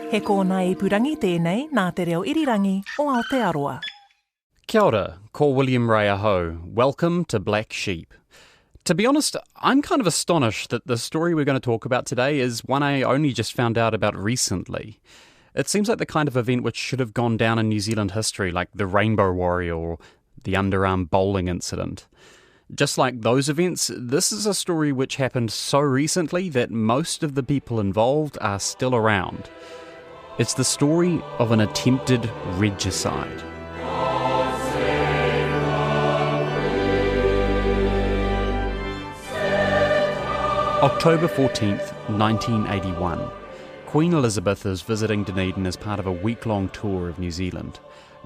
He kōna ipurangi tēnei nā te reo irirangi o Aotearoa. Kia ora, ko William Ray aho. Welcome to Black Sheep. To be honest, I'm kind of astonished that the story we're going to talk about today is one I only just found out about recently. It seems like the kind of event which should have gone down in New Zealand history, like the Rainbow Warrior or the underarm bowling incident. Just like those events, this is a story which happened so recently that most of the people involved are still around. It's the story of an attempted regicide. October 14th, 1981. Queen Elizabeth is visiting Dunedin as part of a week-long tour of New Zealand.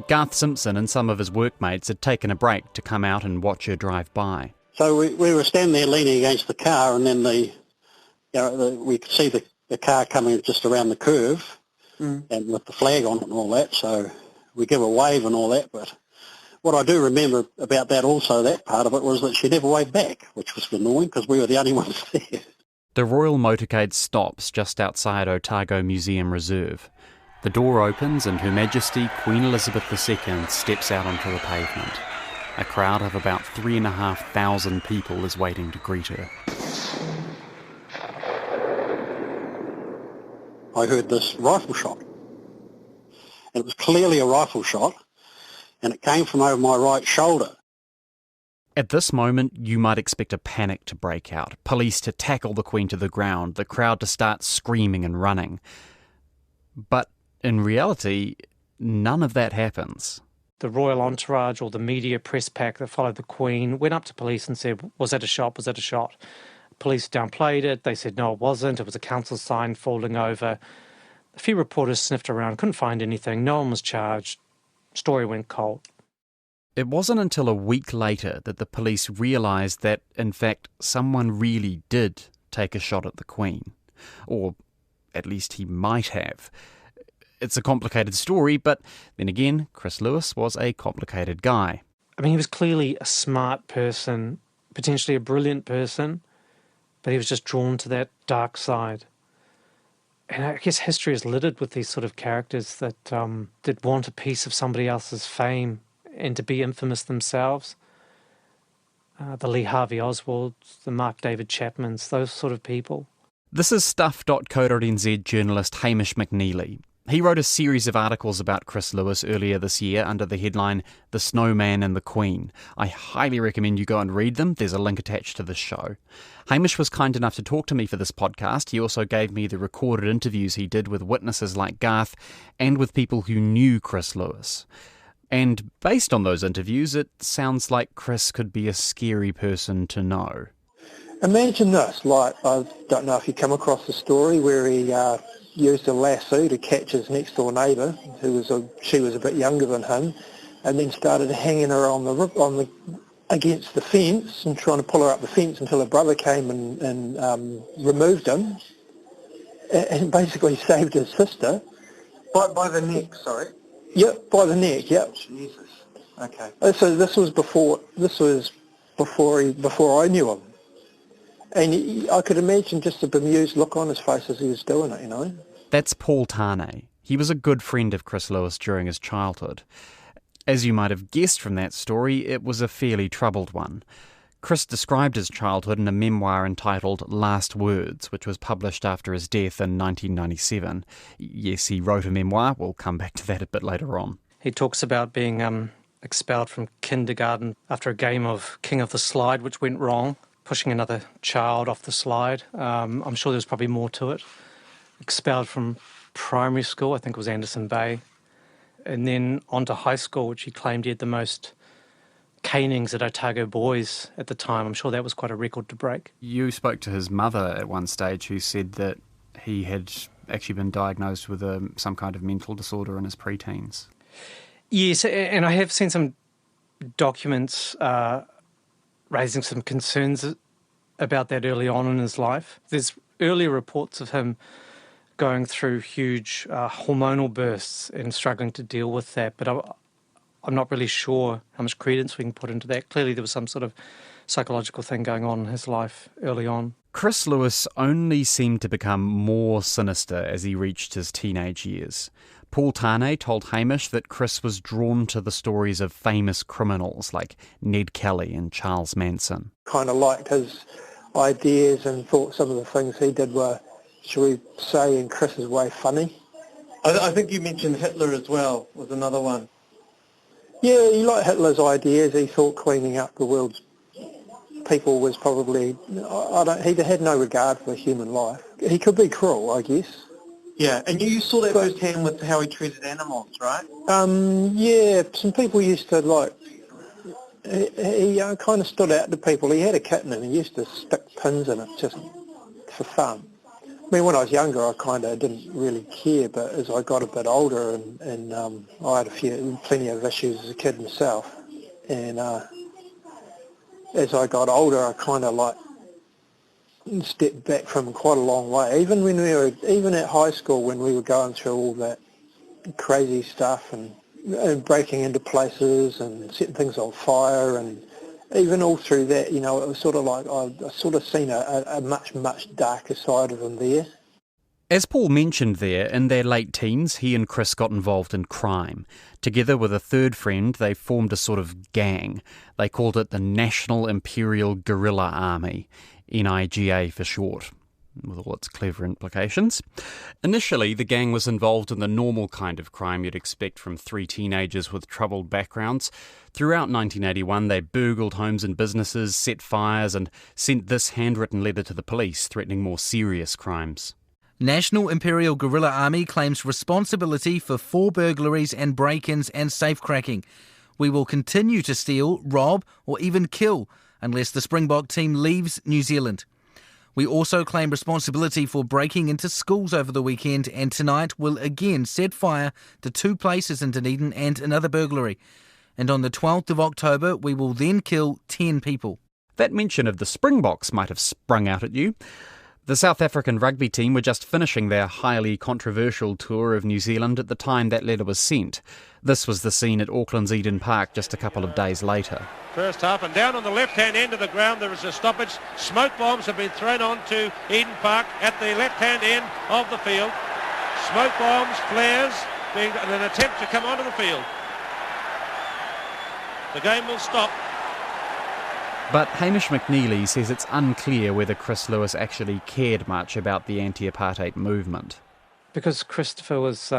Garth Simpson and some of his workmates had taken a break to come out and watch her drive by. So we were standing there leaning against the car, and then we could see the car coming just around the curve, and with the flag on it and all that. So we give a wave and all that. But what I do remember about that also, that part of it, was that she never waved back, which was annoying because we were the only ones there. The Royal Motorcade stops just outside Otago Museum Reserve. The door opens and Her Majesty Queen Elizabeth II steps out onto the pavement. A crowd of about 3,500 people is waiting to greet her. I heard this rifle shot. It was clearly a rifle shot, and it came from over my right shoulder. At this moment, you might expect a panic to break out, police to tackle the Queen to the ground, the crowd to start screaming and running. But in reality, none of that happens. The royal entourage or the media press pack that followed the Queen went up to police and said, was that a shot, was that a shot? Police downplayed it, they said no it wasn't, it was a council sign falling over. A few reporters sniffed around, couldn't find anything, no one was charged, story went cold. It wasn't until a week later that the police realised that, in fact, someone really did take a shot at the Queen. Or at least he might have. It's a complicated story, but then again, Chris Lewis was a complicated guy. I mean, he was clearly a smart person, potentially a brilliant person, but he was just drawn to that dark side. And I guess history is littered with these sort of characters that want a piece of somebody else's fame and to be infamous themselves. The Lee Harvey Oswalds, the Mark David Chapmans, those sort of people. This is Stuff.co.nz journalist Hamish McNeilly. He wrote a series of articles about Chris Lewis earlier this year under the headline The Snowman and the Queen. I highly recommend you go and read them. There's a link attached to this show. Hamish was kind enough to talk to me for this podcast. He also gave me the recorded interviews he did with witnesses like Garth and with people who knew Chris Lewis. And based on those interviews, it sounds like Chris could be a scary person to know. Imagine this, I don't know if you come across the story where he used a lasso to catch his next door neighbour, she was a bit younger than him, and then started hanging her against the fence and trying to pull her up the fence until her brother came and removed him, and basically saved his sister. By the neck, sorry? Yep, by the neck, yep. Jesus. Okay. So this was before I knew him. And I could imagine just the bemused look on his face as he was doing it, you know. That's Paul Tarnay. He was a good friend of Chris Lewis during his childhood. As you might have guessed from that story, it was a fairly troubled one. Chris described his childhood in a memoir entitled Last Words, which was published after his death in 1997. Yes, he wrote a memoir. We'll come back to that a bit later on. He talks about being expelled from kindergarten after a game of King of the Slide, which went wrong, pushing another child off the slide. I'm sure there's probably more to it. Expelled from primary school, I think it was Anderson Bay, and then on to high school, which he claimed he had the most canings at Otago boys at the time. I'm sure that was quite a record to break. You spoke to his mother at one stage, who said that he had actually been diagnosed with some kind of mental disorder in his pre-teens. Yes, and I have seen some documents raising some concerns about that early on in his life. There's earlier reports of him going through huge hormonal bursts and struggling to deal with that, but I'm not really sure how much credence we can put into that. Clearly there was some sort of psychological thing going on in his life early on. Chris Lewis only seemed to become more sinister as he reached his teenage years. Paul Tane told Hamish that Chris was drawn to the stories of famous criminals like Ned Kelly and Charles Manson. Kind of liked his ideas and thought some of the things he did were, shall we say, in Chris's way, funny. I think you mentioned Hitler as well, was another one. Yeah, he liked Hitler's ideas. He thought cleaning up the world's people was probably... he had no regard for human life. He could be cruel, I guess. Yeah, and you saw that firsthand with how he treated animals, right? Yeah, some people used to like... He kind of stood out to people. He had a kitten and he used to stick pins in it just for fun. I mean, when I was younger, I kind of didn't really care, but as I got a bit older and I had plenty of issues as a kid myself, and as I got older, I kind of like stepped back from quite a long way. Even at high school when we were going through all that crazy stuff and breaking into places and setting things on fire, and even all through that, it was sort of like I sort of seen a much, much darker side of him there. As Paul mentioned there, in their late teens, he and Chris got involved in crime. Together with a third friend, they formed a sort of gang. They called it the National Imperial Guerrilla Army, NIGA for short, with all its clever implications. Initially, the gang was involved in the normal kind of crime you'd expect from three teenagers with troubled backgrounds. Throughout 1981, they burgled homes and businesses, set fires, and sent this handwritten letter to the police threatening more serious crimes. National Imperial Guerrilla Army claims responsibility for 4 burglaries and break-ins and safecracking. We will continue to steal, rob, or even kill unless the Springbok team leaves New Zealand. We also claim responsibility for breaking into schools over the weekend, and tonight will again set fire to 2 places in Dunedin and another burglary. And on the 12th of October, we will then kill 10 people. That mention of the Springboks might have sprung out at you. The South African rugby team were just finishing their highly controversial tour of New Zealand at the time that letter was sent. This was the scene at Auckland's Eden Park just a couple of days later. First half, and down on the left-hand end of the ground there is a stoppage. Smoke bombs have been thrown onto Eden Park at the left-hand end of the field. Smoke bombs, flares, being an attempt to come onto the field. The game will stop. But Hamish McNeilly says it's unclear whether Chris Lewis actually cared much about the anti-apartheid movement. Because Christopher was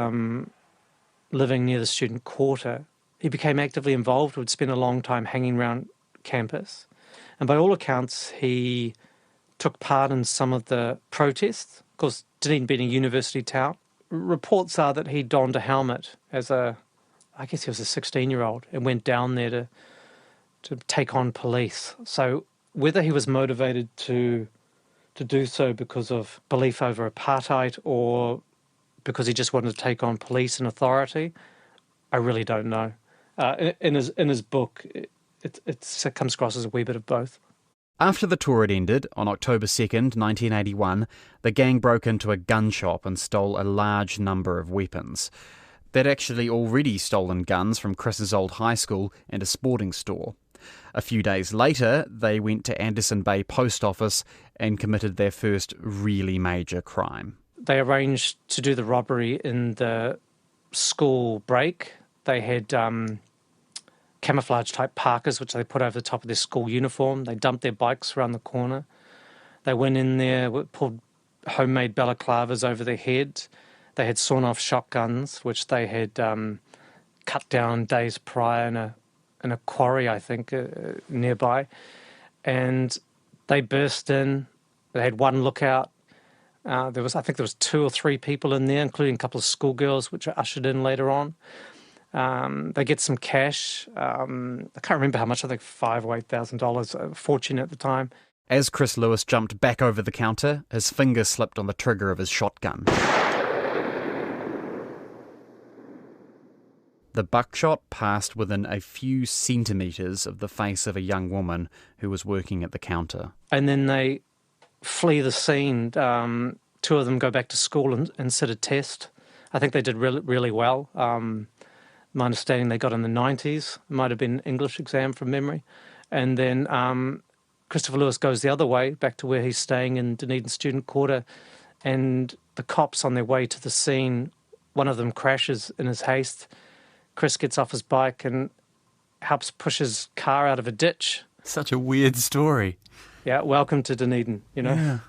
living near the student quarter, he became actively involved, would spend a long time hanging around campus. And by all accounts, he took part in some of the protests. Of course, Dunedin being a university town, reports are that he donned a helmet as I guess he was a 16-year-old, and went down there to take on police. So whether he was motivated to do so because of belief over apartheid or because he just wanted to take on police and authority, I really don't know. In his book, it comes across as a wee bit of both. After the tour had ended, on October 2nd, 1981, the gang broke into a gun shop and stole a large number of weapons. They'd actually already stolen guns from Chris's old high school and a sporting store. A few days later, they went to Anderson Bay Post Office and committed their first really major crime. They arranged to do the robbery in the school break. They had camouflage-type parkas, which they put over the top of their school uniform. They dumped their bikes around the corner. They went in there, pulled homemade balaclavas over their head. They had sawn-off shotguns, which they had cut down days prior in a quarry, I think, nearby. And they burst in. They had one lookout. I think there was 2 or 3 people in there, including a couple of schoolgirls, which are ushered in later on. They get some cash. I can't remember how much, I think $5,000 or $8,000, a fortune at the time. As Chris Lewis jumped back over the counter, his finger slipped on the trigger of his shotgun. The buckshot passed within a few centimetres of the face of a young woman who was working at the counter. And then they flee the scene. 2 of them go back to school and sit a test. I think they did really, really well. My understanding they got in the 90s. It might have been an English exam from memory. And then Christopher Lewis goes the other way, back to where he's staying in Dunedin Student Quarter, and the cops on their way to the scene, one of them crashes in his haste. Chris gets off his bike and helps push his car out of a ditch. Such a weird story. Yeah, welcome to Dunedin, you know. Yeah.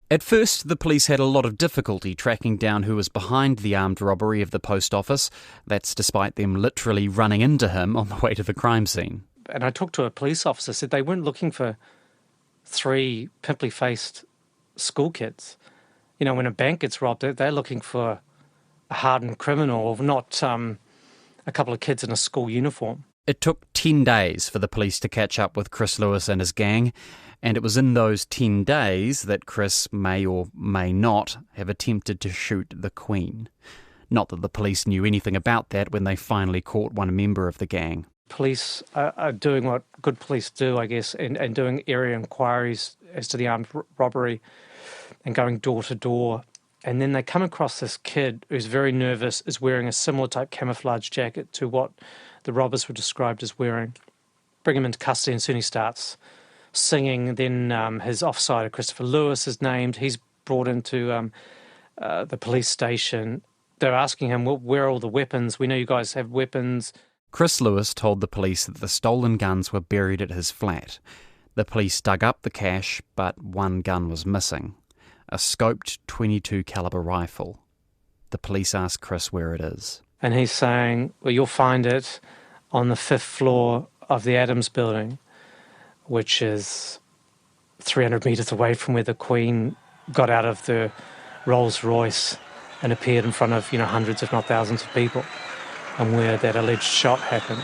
At first, the police had a lot of difficulty tracking down who was behind the armed robbery of the post office. That's despite them literally running into him on the way to the crime scene. And I talked to a police officer, said they weren't looking for 3 pimply-faced school kids. You know, when a bank gets robbed, they're looking for a hardened criminal, or not a couple of kids in a school uniform. It took 10 days for the police to catch up with Chris Lewis and his gang, and it was in those 10 days that Chris may or may not have attempted to shoot the Queen. Not that the police knew anything about that when they finally caught one member of the gang. Police are doing what good police do, I guess, and doing area inquiries as to the armed robbery and going door to door. And then they come across this kid who's very nervous, is wearing a similar type camouflage jacket to what the robbers were described as wearing. Bring him into custody, and soon he starts singing. Then his offsider, Christopher Lewis, is named. He's brought into the police station. They're asking him, well, where are all the weapons? We know you guys have weapons. Chris Lewis told the police that the stolen guns were buried at his flat. The police dug up the cash, but one gun was missing. A scoped .22 caliber rifle. The police asked Chris where it is. And he's saying, well, you'll find it on the 5th floor of the Adams building, which is 300 metres away from where the Queen got out of the Rolls Royce and appeared in front of, hundreds if not thousands of people, and where that alleged shot happened.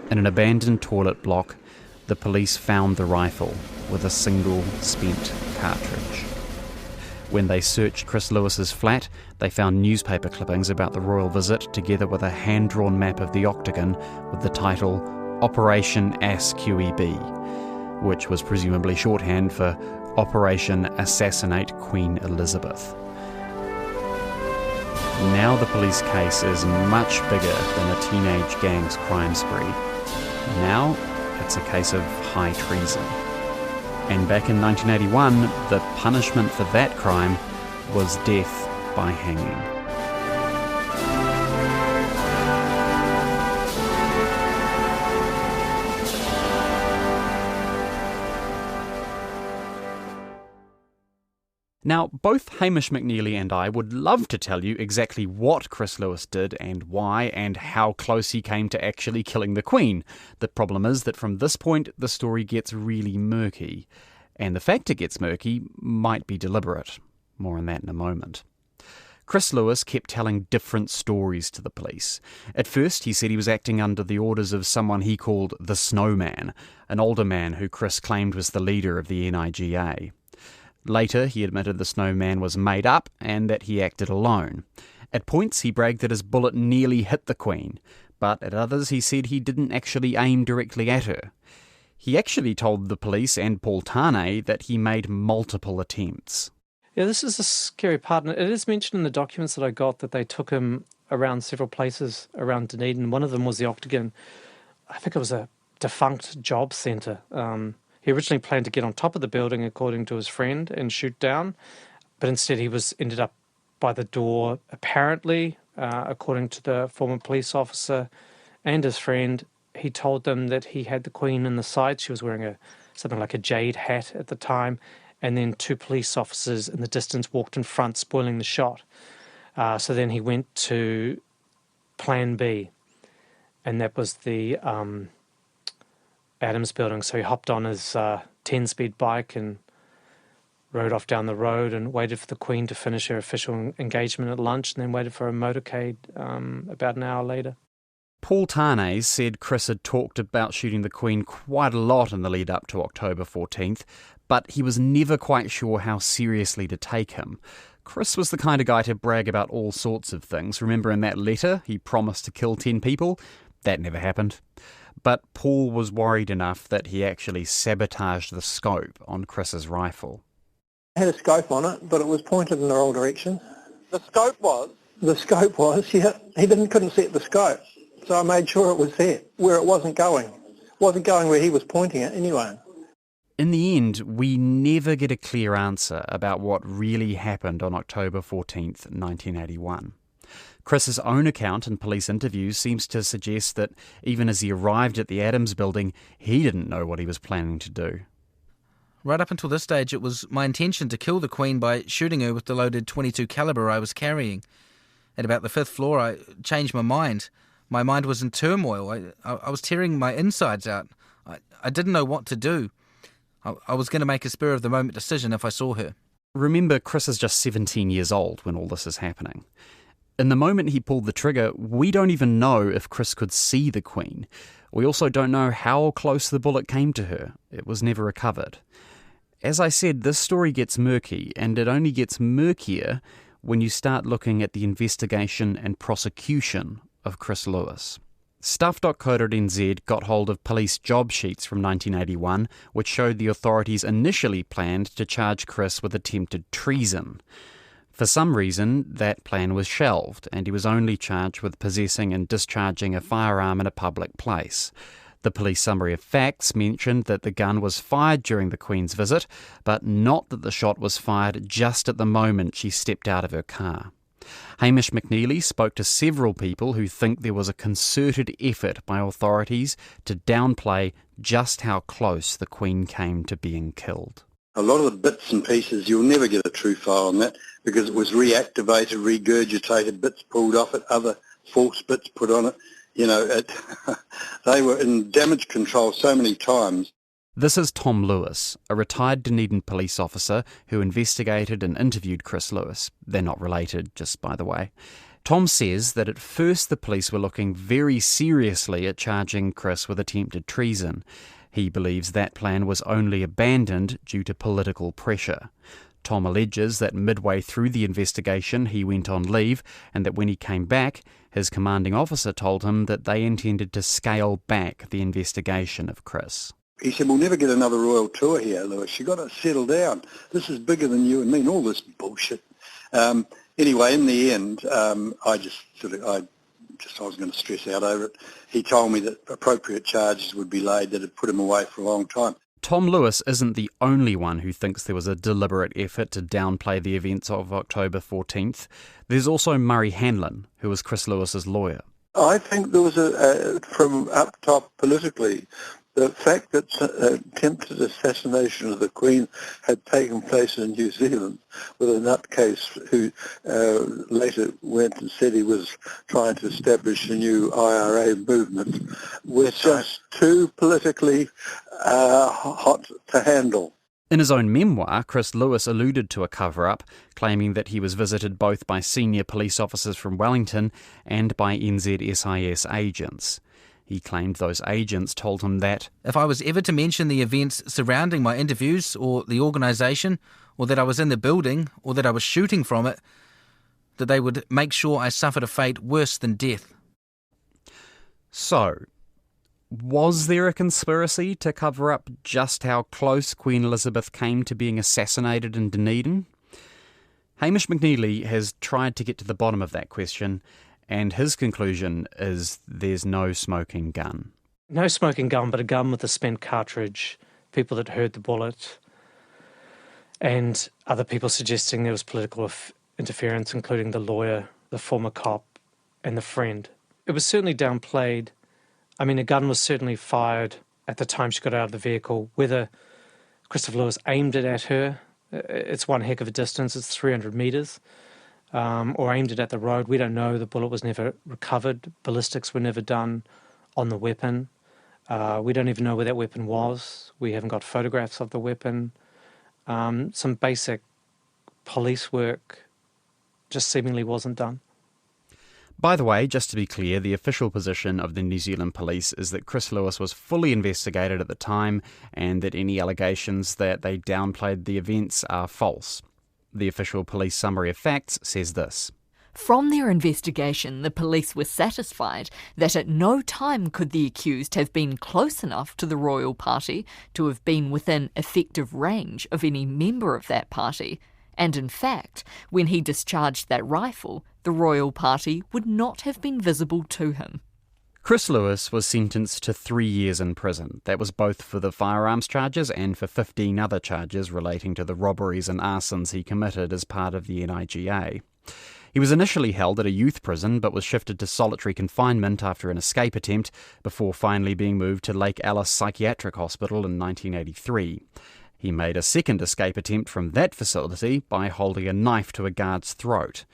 In an abandoned toilet block, the police found the rifle with a single spent cartridge. When they searched Chris Lewis's flat, they found newspaper clippings about the royal visit, together with a hand-drawn map of the Octagon with the title Operation ASQEB, which was presumably shorthand for Operation Assassinate Queen Elizabeth. Now the police case is much bigger than a teenage gang's crime spree. Now it's a case of high treason. And back in 1981, the punishment for that crime was death by hanging. Now, both Hamish McNeilly and I would love to tell you exactly what Chris Lewis did and why and how close he came to actually killing the Queen. The problem is that from this point, the story gets really murky. And the fact it gets murky might be deliberate. More on that in a moment. Chris Lewis kept telling different stories to the police. At first, he said he was acting under the orders of someone he called the Snowman, an older man who Chris claimed was the leader of the NIGA. Later, he admitted the Snowman was made up and that he acted alone. At points, he bragged that his bullet nearly hit the Queen, but at others he said he didn't actually aim directly at her. He actually told the police and Paul Tarnay that he made multiple attempts. Yeah, this is a scary part. And it is mentioned in the documents that I got that they took him around several places around Dunedin. One of them was the Octagon. I think it was a defunct job centre. He originally planned to get on top of the building, according to his friend, and shoot down, but instead he ended up by the door, apparently, according to the former police officer and his friend. He told them that he had the Queen in the side. She was wearing something like a jade hat at the time, and then 2 police officers in the distance walked in front, spoiling the shot. So then he went to Plan B, and that was the Adams building. So he hopped on his 10-speed bike and rode off down the road and waited for the Queen to finish her official engagement at lunch, and then waited for a motorcade about an hour later. Paul Tarnay said Chris had talked about shooting the Queen quite a lot in the lead up to October 14th, but he was never quite sure how seriously to take him. Chris was the kind of guy to brag about all sorts of things. Remember in that letter, he promised to kill 10 people? That never happened. But Paul was worried enough that he actually sabotaged the scope on Chris's rifle. It had a scope on it, but it was pointed in the wrong direction. The scope was? The scope was, yeah. He couldn't set the scope. So I made sure it was there, where it wasn't going. It wasn't going where he was pointing it anyway. In the end, we never get a clear answer about what really happened on October 14th, 1981. Chris's own account in police interviews seems to suggest that even as he arrived at the Adams building, he didn't know what he was planning to do. Right up until this stage, it was my intention to kill the Queen by shooting her with the loaded .22 calibre I was carrying. At about the 5th floor, I changed my mind. My mind was in turmoil. I was tearing my insides out. I didn't know what to do. I was going to make a spur-of-the-moment decision if I saw her. Remember, Chris is just 17 years old when all this is happening. In the moment he pulled the trigger, we don't even know if Chris could see the Queen. We also don't know how close the bullet came to her. It was never recovered. As I said, this story gets murky, and it only gets murkier when you start looking at the investigation and prosecution of Chris Lewis. Stuff.co.nz got hold of police job sheets from 1981, which showed the authorities initially planned to charge Chris with attempted treason. For some reason, that plan was shelved, and he was only charged with possessing and discharging a firearm in a public place. The police summary of facts mentioned that the gun was fired during the Queen's visit, but not that the shot was fired just at the moment she stepped out of her car. Hamish McNeilly spoke to several people who think there was a concerted effort by authorities to downplay just how close the Queen came to being killed. A lot of the bits and pieces, you'll never get a true file on that because it was reactivated, regurgitated, bits pulled off it, other false bits put on it. You know, they were in damage control so many times. This is Tom Lewis, a retired Dunedin police officer who investigated and interviewed Chris Lewis. They're not related, just by the way. Tom says that at first the police were looking very seriously at charging Chris with attempted treason. He believes that plan was only abandoned due to political pressure. Tom alleges that midway through the investigation he went on leave, and that when he came back, his commanding officer told him that they intended to scale back the investigation of Chris. He said, we'll never get another royal tour here, Lewis. You've got to settle down. This is bigger than you and me and all this bullshit. Anyway, in the end, I was going to stress out over it. He told me that appropriate charges would be laid that had put him away for a long time. Tom Lewis isn't the only one who thinks there was a deliberate effort to downplay the events of October 14th. There's also Murray Hanlon, who was Chris Lewis's lawyer. I think there was from up top politically, the fact that attempted assassination of the Queen had taken place in New Zealand with a nutcase who later went and said he was trying to establish a new IRA movement was just too politically hot to handle. In his own memoir, Chris Lewis alluded to a cover-up, claiming that he was visited both by senior police officers from Wellington and by NZSIS agents. He claimed those agents told him that if I was ever to mention the events surrounding my interviews or the organisation, or that I was in the building, or that I was shooting from it, that they would make sure I suffered a fate worse than death. So, was there a conspiracy to cover up just how close Queen Elizabeth came to being assassinated in Dunedin? Hamish McNeilly has tried to get to the bottom of that question, and his conclusion is there's no smoking gun. No smoking gun, but a gun with a spent cartridge, people that heard the bullet, and other people suggesting there was political interference, including the lawyer, the former cop, and the friend. It was certainly downplayed. I mean, a gun was certainly fired at the time she got out of the vehicle. Whether Christopher Lewis aimed it at her, it's one heck of a distance, it's 300 metres, or aimed it at the road. We don't know. The bullet was never recovered. Ballistics were never done on the weapon. We don't even know where that weapon was. We haven't got photographs of the weapon. Some basic police work just seemingly wasn't done. By the way, just to be clear, the official position of the New Zealand Police is that Chris Lewis was fully investigated at the time and that any allegations that they downplayed the events are false. The official police summary of facts says this. From their investigation, the police were satisfied that at no time could the accused have been close enough to the royal party to have been within effective range of any member of that party. And in fact, when he discharged that rifle, the royal party would not have been visible to him. Chris Lewis was sentenced to 3 years in prison. That was both for the firearms charges and for 15 other charges relating to the robberies and arsons he committed as part of the NIGA. He was initially held at a youth prison but was shifted to solitary confinement after an escape attempt before finally being moved to Lake Alice Psychiatric Hospital in 1983. He made a second escape attempt from that facility by holding a knife to a guard's throat.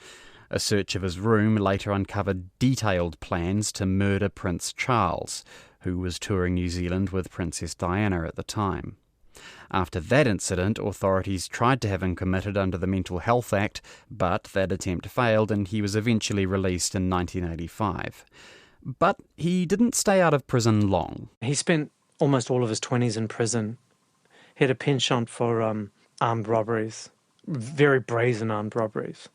A search of his room later uncovered detailed plans to murder Prince Charles, who was touring New Zealand with Princess Diana at the time. After that incident, authorities tried to have him committed under the Mental Health Act, but that attempt failed and he was eventually released in 1985. But he didn't stay out of prison long. He spent almost all of his 20s in prison. He had a penchant for armed robberies, very brazen armed robberies.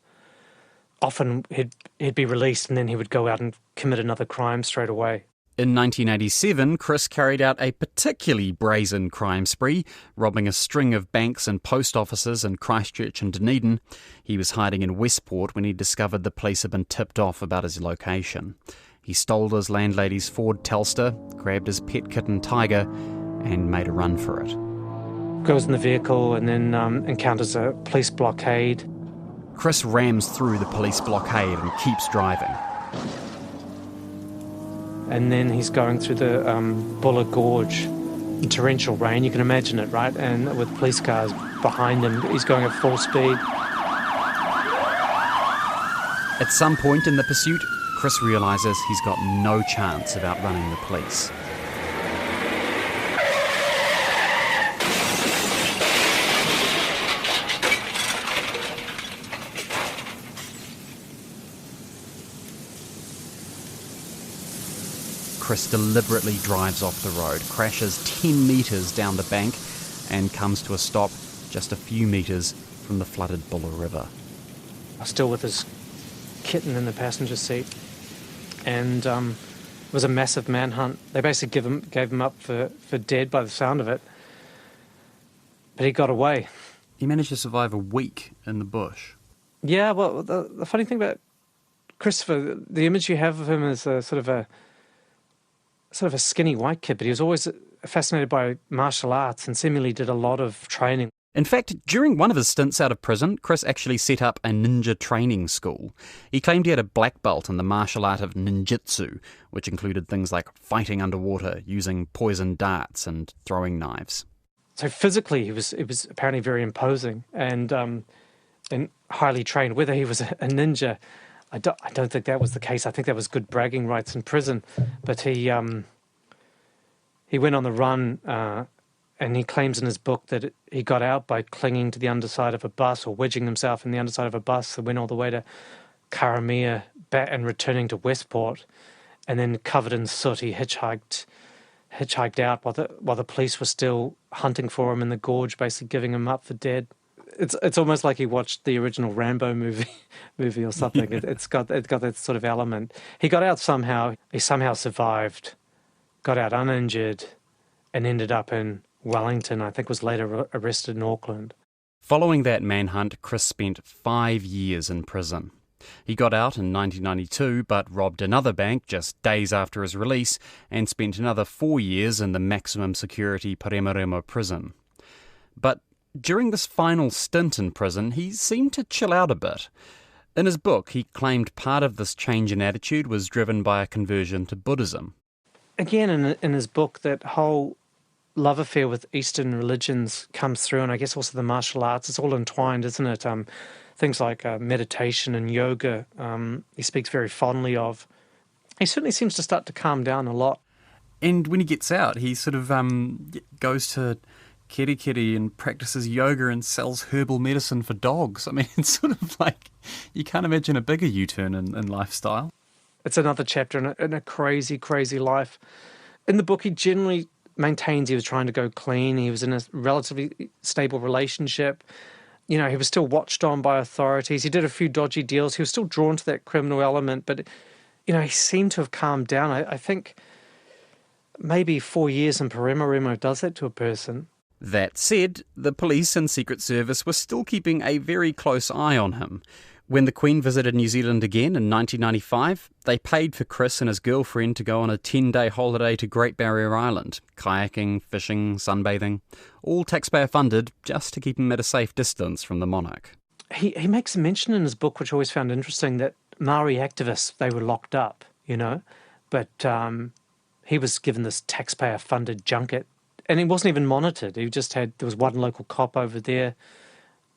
Often he'd be released and then he would go out and commit another crime straight away. In 1987, Chris carried out a particularly brazen crime spree, robbing a string of banks and post offices in Christchurch and Dunedin. He was hiding in Westport when he discovered the police had been tipped off about his location. He stole his landlady's Ford Telstar, grabbed his pet kitten Tiger, and made a run for it. Goes in the vehicle and then encounters a police blockade. Chris rams through the police blockade and keeps driving. And then he's going through the Buller Gorge in torrential rain. You can imagine it, right? And with police cars behind him, he's going at full speed. At some point in the pursuit, Chris realises he's got no chance of outrunning the police. Chris deliberately drives off the road, crashes 10 metres down the bank and comes to a stop just a few metres from the flooded Buller River. Still with his kitten in the passenger seat. And it was a massive manhunt. They basically gave him up for dead by the sound of it. But he got away. He managed to survive a week in the bush. Yeah, well, the funny thing about Christopher, the image you have of him is a sort of a skinny white kid, but he was always fascinated by martial arts and seemingly did a lot of training. In fact, during one of his stints out of prison, Chris actually set up a ninja training school. He claimed he had a black belt in the martial art of ninjutsu, which included things like fighting underwater, using poison darts and throwing knives. So physically, he was apparently very imposing and highly trained. Whether he was a ninja, I don't think that was the case. I think that was good bragging rights in prison. But he went on the run, and he claims in his book that he got out by clinging to the underside of a bus or wedging himself in the underside of a bus that went all the way to Karamea and returning to Westport, and then covered in soot, he hitchhiked out while the police were still hunting for him in the gorge, basically giving him up for dead. It's almost like he watched the original Rambo movie or something. It's got that sort of element. He got out somehow. He somehow survived, got out uninjured, and ended up in Wellington. I think was later arrested in Auckland. Following that manhunt, Chris spent 5 years in prison. He got out in 1992, but robbed another bank just days after his release and spent another 4 years in the maximum security Paremaremo prison. But during this final stint in prison, he seemed to chill out a bit. In his book, he claimed part of this change in attitude was driven by a conversion to Buddhism. Again, in his book, that whole love affair with Eastern religions comes through, and I guess also the martial arts. It's all entwined, isn't it? Things like meditation and yoga, he speaks very fondly of. He certainly seems to start to calm down a lot. And when he gets out, he sort of goes to Kerikeri and practices yoga and sells herbal medicine for dogs. I mean, it's sort of like, you can't imagine a bigger U-turn in lifestyle. It's another chapter in a crazy, crazy life. In the book, he generally maintains he was trying to go clean. He was in a relatively stable relationship. You know, he was still watched on by authorities. He did a few dodgy deals. He was still drawn to that criminal element, but, you know, he seemed to have calmed down. I think maybe 4 years in Paremaremo does that to a person. That said, the police and Secret Service were still keeping a very close eye on him. When the Queen visited New Zealand again in 1995, they paid for Chris and his girlfriend to go on a 10-day holiday to Great Barrier Island, kayaking, fishing, sunbathing, all taxpayer funded just to keep him at a safe distance from the monarch. He makes a mention in his book, which I always found interesting, that Maori activists, they were locked up, but he was given this taxpayer-funded junket, and he wasn't even monitored. There was one local cop over there,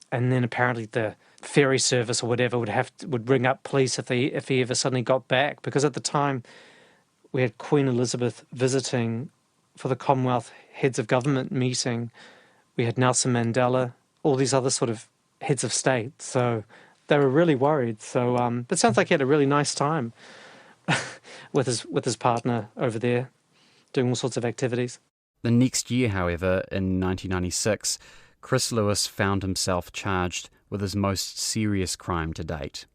and then apparently the ferry service or whatever would ring up police if he ever suddenly got back, because at the time we had Queen Elizabeth visiting for the Commonwealth Heads of Government meeting. We had Nelson Mandela, all these other sort of heads of state, so they were really worried. So it sounds like he had a really nice time with his partner over there, doing all sorts of activities. The next year, however, in 1996, Chris Lewis found himself charged with his most serious crime to date.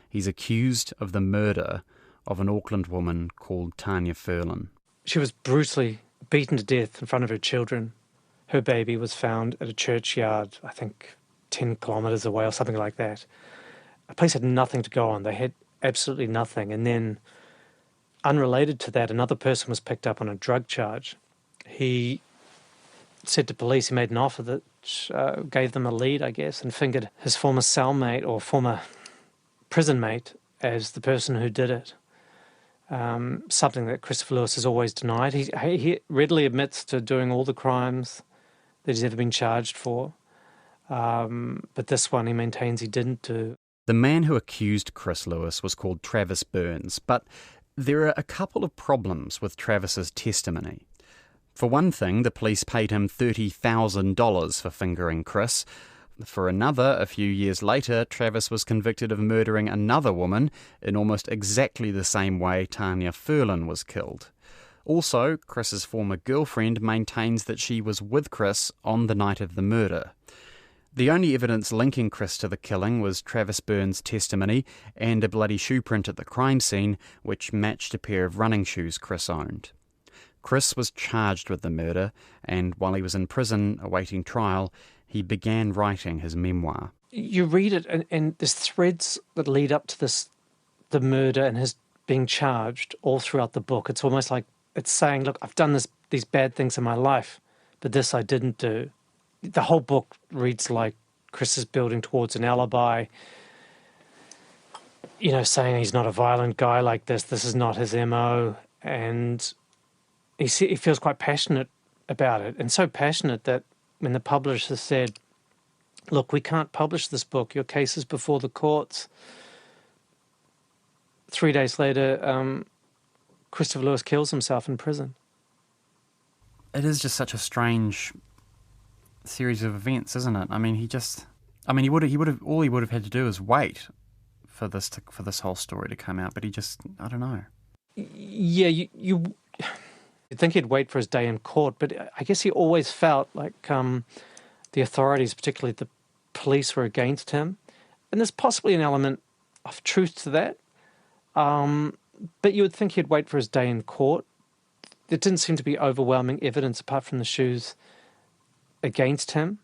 He's accused of the murder of an Auckland woman called Tanya Furlan. She was brutally beaten to death in front of her children. Her baby was found at a churchyard, I think 10 kilometres away or something like that. The police had nothing to go on. They had absolutely nothing. And then, unrelated to that, another person was picked up on a drug charge. He said to police he made an offer that gave them a lead, I guess, and fingered his former cellmate or former prison mate as the person who did it. Something that Christopher Lewis has always denied. He readily admits to doing all the crimes that he's ever been charged for, but this one he maintains he didn't do. The man who accused Chris Lewis was called Travis Burns, but there are a couple of problems with Travis's testimony. For one thing, the police paid him $30,000 for fingering Chris. For another, a few years later, Travis was convicted of murdering another woman in almost exactly the same way Tanya Furlan was killed. Also, Chris's former girlfriend maintains that she was with Chris on the night of the murder. The only evidence linking Chris to the killing was Travis Burns' testimony and a bloody shoe print at the crime scene, which matched a pair of running shoes Chris owned. Chris was charged with the murder, and while he was in prison awaiting trial, he began writing his memoir. You read it, and there's threads that lead up to the murder and his being charged all throughout the book. It's almost like it's saying, look, I've done these bad things in my life, but this I didn't do. The whole book reads like Chris is building towards an alibi, saying he's not a violent guy like this. This is not his MO, and he feels quite passionate about it, and so passionate that when the publisher said, look, we can't publish this book, your case is before the courts, 3 days later, Christopher Lewis kills himself in prison. It is just such a strange series of events, isn't it? I mean, he would have all he would have had to do is wait for this whole story to come out, but I don't know. Yeah, you'd think he'd wait for his day in court, but I guess he always felt like the authorities, particularly the police, were against him. And there's possibly an element of truth to that. But you would think he'd wait for his day in court. There didn't seem to be overwhelming evidence, apart from the shoes, against him.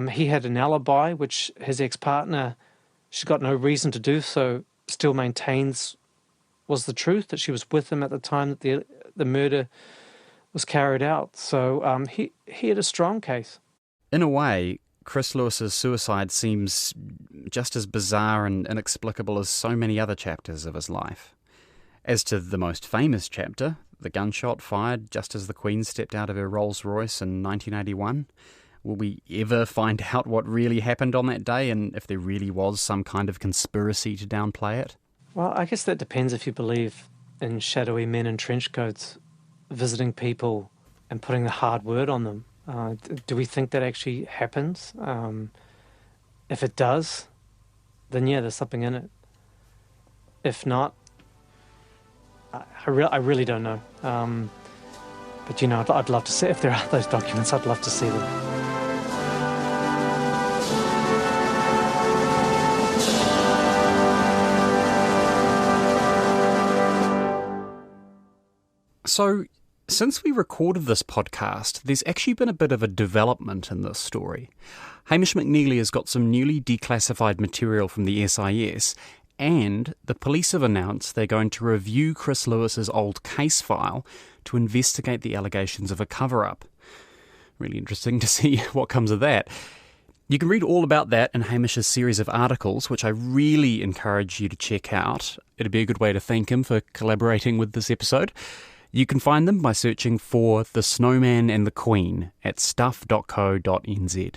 He had an alibi, which his ex-partner, she's got no reason to do so, still maintains was the truth, that she was with him at the time that the murder was carried out. So he had a strong case. In a way, Chris Lewis's suicide seems just as bizarre and inexplicable as so many other chapters of his life. As to the most famous chapter, the gunshot fired just as the Queen stepped out of her Rolls-Royce in 1981, will we ever find out what really happened on that day and if there really was some kind of conspiracy to downplay it? Well, I guess that depends if you believe in shadowy men in trench coats visiting people and putting the hard word on them. Do we think that actually happens? If it does, then yeah, there's something in it. If not, I really don't know. But I'd love to see, if there are those documents, I'd love to see them. So, Since we recorded this podcast, there's actually been a bit of a development in this story. Hamish McNeilly has got some newly declassified material from the SIS, and the police have announced they're going to review Chris Lewis's old case file to investigate the allegations of a cover-up. Really interesting to see what comes of that. You can read all about that in Hamish's series of articles, which I really encourage you to check out. It'd be a good way to thank him for collaborating with this episode. You can find them by searching for The Snowman and the Queen at stuff.co.nz.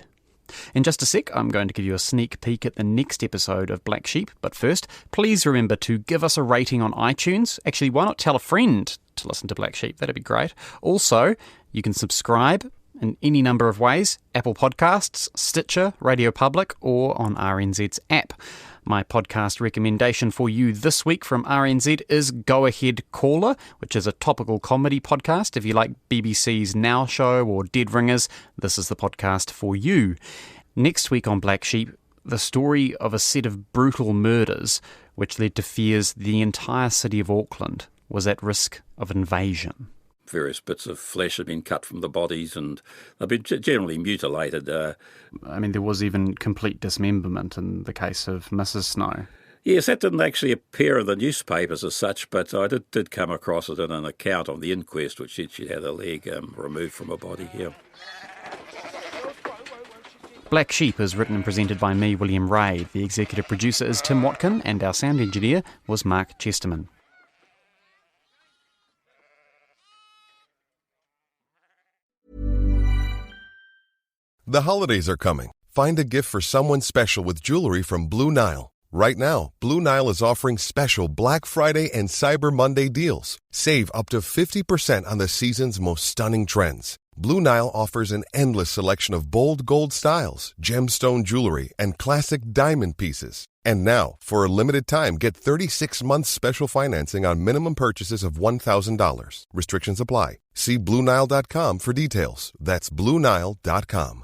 In just a sec, I'm going to give you a sneak peek at the next episode of Black Sheep, but first, please remember to give us a rating on iTunes. Actually, why not tell a friend to listen to Black Sheep? That'd be great. Also, you can subscribe in any number of ways: Apple Podcasts, Stitcher, Radio Public, or on RNZ's app. My podcast recommendation for you this week from RNZ is Go Ahead Caller, which is a topical comedy podcast. If you like BBC's Now Show or Dead Ringers, this is the podcast for you. Next week on Black Sheep, the story of a set of brutal murders which led to fears the entire city of Auckland was at risk of invasion. Various bits of flesh had been cut from the bodies and they've been generally mutilated. There was even complete dismemberment in the case of Mrs. Snow. Yes, that didn't actually appear in the newspapers as such, but I did come across it in an account on the inquest, which said she'd had a leg removed from her body here. Black Sheep is written and presented by me, William Ray. The executive producer is Tim Watkin, and our sound engineer was Mark Chesterman. The holidays are coming. Find a gift for someone special with jewelry from Blue Nile. Right now, Blue Nile is offering special Black Friday and Cyber Monday deals. Save up to 50% on the season's most stunning trends. Blue Nile offers an endless selection of bold gold styles, gemstone jewelry, and classic diamond pieces. And now, for a limited time, get 36 months special financing on minimum purchases of $1,000. Restrictions apply. See BlueNile.com for details. That's BlueNile.com.